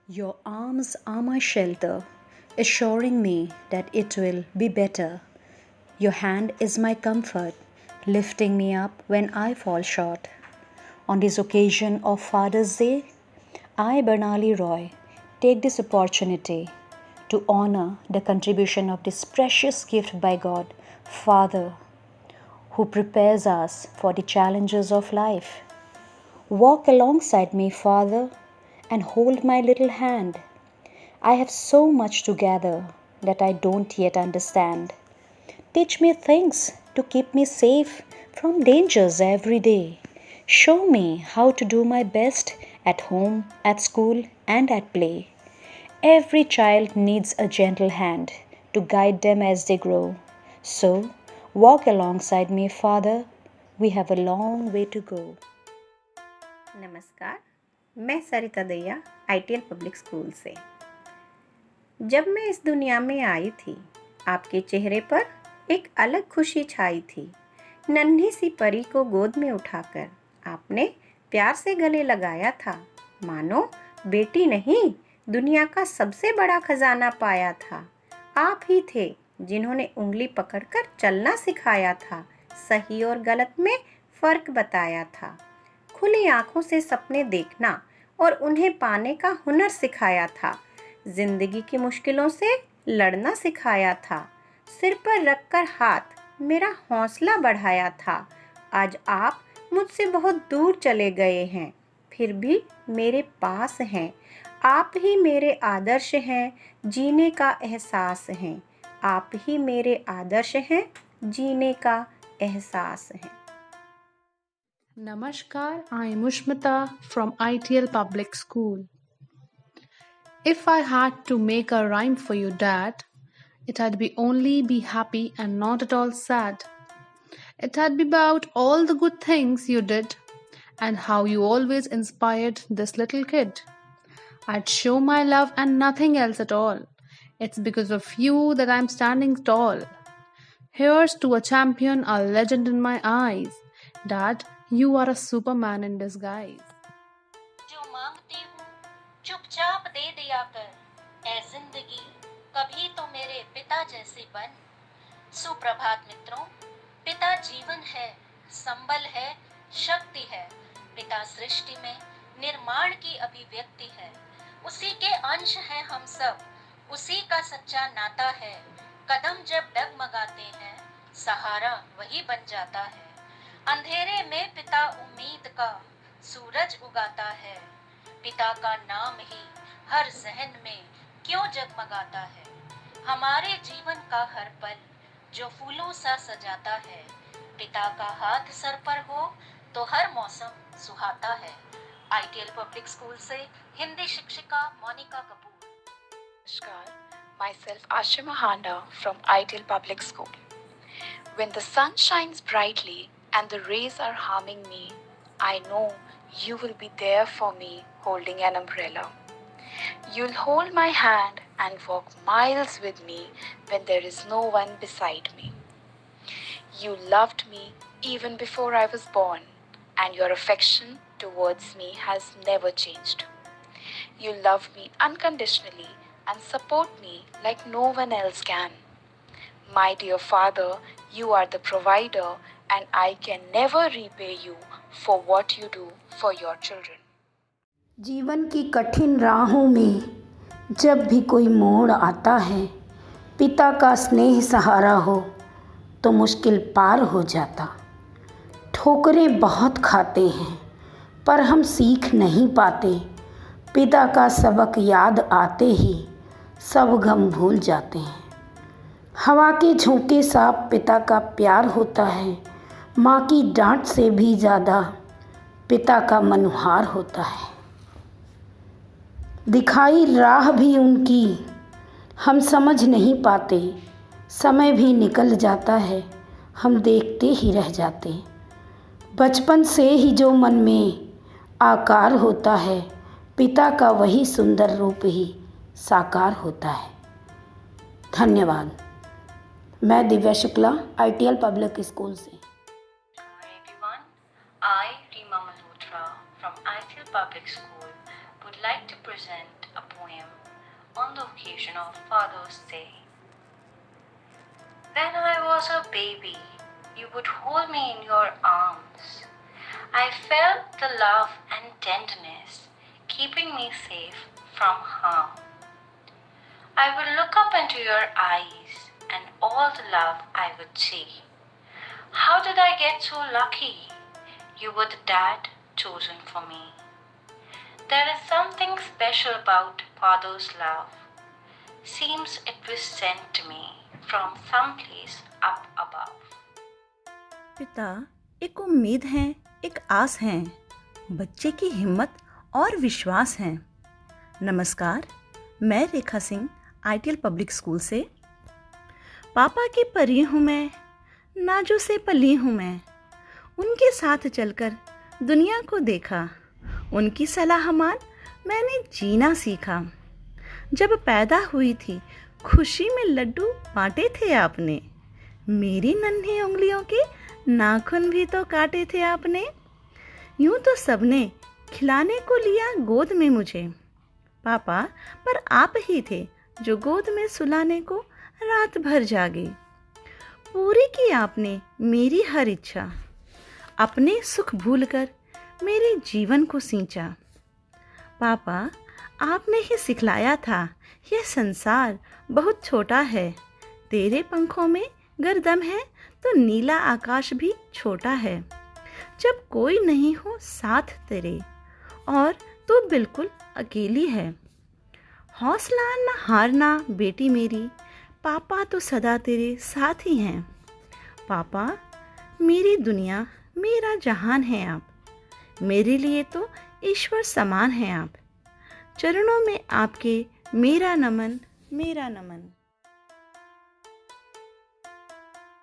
Your arms are my shelter, assuring me that it will be better. Your hand is my comfort, lifting me up when I fall short. On this occasion of Father's Day, I, Bernali Roy, take this opportunity to honor the contribution of this precious gift by God, Father, who prepares us for the challenges of life. Walk alongside me, Father, and hold my little hand. I have so much to gather that I don't yet understand. Teach me things to keep me safe from dangers every day. Show me how to do my best at home, at school, and at play. Every child needs a gentle hand to guide them as they grow. So, walk alongside me, Father. We have a long way to go. नमस्कार, मैं सरिता दैया ITL public school से। जब मैं इस दुनिया में आई थी, आपके चेहरे पर एक अलग खुशी छाई थी। नन्ही सी परी को गोद में उठाकर आपने प्यार से गले लगाया था, मानो बेटी नहीं, दुनिया का सबसे बड़ा खजाना पाया था। आप ही थे जिन्होंने उंगली पकड़कर चलना सिखाया था, सही और गलत में फर्क बताया था। खुली आंखों से सपने देखना और उन्हें पाने का हुनर सिखाया था। जिंदगी की मुश्किलों से लड़ना सिखाया था। सिर पर रखकर हाथ मेरा हौसला बढ़ाया था। आज आप मुझसे बहुत दूर चले गए हैं, फिर भी मेरे पास हैं। आप ही मेरे आदर्श हैं, जीने का एहसास है। आप ही मेरे आदर्श हैं, जीने का एहसास है। Namaskar, I am Ushmita from ITL Public School. If I had to make a rhyme for you, Dad, it had be only be happy and not at all sad. It had be about all the good things you did and how you always inspired this little kid. I'd show my love and nothing else at all. It's because of you that I'm standing tall. Here's to a champion, a legend in my eyes. Dad, you are a superman in disguise. जो मांगती हूँ चुपचाप दे दिया कर, ऐ जिंदगी कभी तो मेरे पिता जैसे बन। सुप्रभात मित्रों, पिता जीवन है, संबल है, शक्ति है। पिता सृष्टि में निर्माण की अभिव्यक्ति है। उसी के अंश हैं हम सब, उसी का सच्चा नाता है। कदम जब डगमगाते हैं, सहारा वही बन जाता है। अंधेरे में पिता उम्मीद का सूरज उगाता है। पिता का नाम ही हर जहन में क्यों जगमगाता है। हमारे जीवन का हर पल जो फूलों सा सजाता है। पिता का हाथ सर पर हो तो हर मौसम सुहाता है। आईटीएल पब्लिक स्कूल से हिंदी शिक्षिका Monika Kapoor. Namaskar, myself Ashima Handa from Ideal Public School. When the sun shines brightly and the rays are harming me, I know you will be there for me holding an umbrella. You'll hold my hand and walk miles with me when there is no one beside me. You loved me even before I was born, and your affection towards me has never changed. You love me unconditionally and support me like no one else can. My dear Father, you are the provider, and I can never repay you for what you do for your children. जीवन की कठिन राहों में जब भी कोई मोड़ आता है, पिता का स्नेह सहारा हो तो मुश्किल पार हो जाता। ठोकरें बहुत खाते हैं पर हम सीख नहीं पाते। पिता का सबक याद आते ही सब गम भूल जाते हैं। हवा के झोंके सा पिता का प्यार होता है। माँ की डांट से भी ज़्यादा पिता का मनुहार होता है। दिखाई राह भी उनकी हम समझ नहीं पाते। समय भी निकल जाता है, हम देखते ही रह जाते। बचपन से ही जो मन में आकार होता है, पिता का वही सुंदर रूप ही साकार होता है। धन्यवाद। मैं Divya Shukla ITL public school से। Hi everyone, I, Rima Malhotra from ITL Public School would like to present a poem on the occasion of Father's Day. When I was a baby, you would hold me in your arms. I felt the love and tenderness keeping me safe from harm. I would look up into your eyes and all the love I would see. How did I get so lucky? You were the dad chosen for me. There is something special about Father's love. Seems it was sent to me from someplace up above. पिता एक उम्मीद है, एक आस है, बच्चे की हिम्मत और विश्वास है। नमस्कार, मैं रेखा सिंह आईटीएल पब्लिक स्कूल से। पापा की परी हूँ मैं, नाजों से पली हूँ मैं। उनके साथ चलकर दुनिया को देखा, उनकी सलाह मान मैंने जीना सीखा। जब पैदा हुई थी खुशी में लड्डू बांटे थे आपने, मेरी नन्ही उंगलियों के नाखून भी तो काटे थे आपने। यूं तो सबने खिलाने को लिया गोद में मुझे, पापा पर आप ही थे जो गोद में सुलाने को रात भर जागे। पूरी की आपने मेरी हर इच्छा, अपने सुख भूलकर मेरे जीवन को सींचा। पापा आपने ही सिखलाया था यह संसार बहुत छोटा है, तेरे पंखों में गर्दम है तो नीला आकाश भी छोटा है। जब कोई नहीं हो साथ तेरे और तू बिल्कुल अकेली है, हौसला न हारना बेटी मेरी, पापा तो सदा तेरे साथ ही हैं। पापा मेरी दुनिया मेरा जहान है आप, मेरे लिए तो ईश्वर समान हैं आप। चरणों में आपके मेरा नमन, मेरा नमन।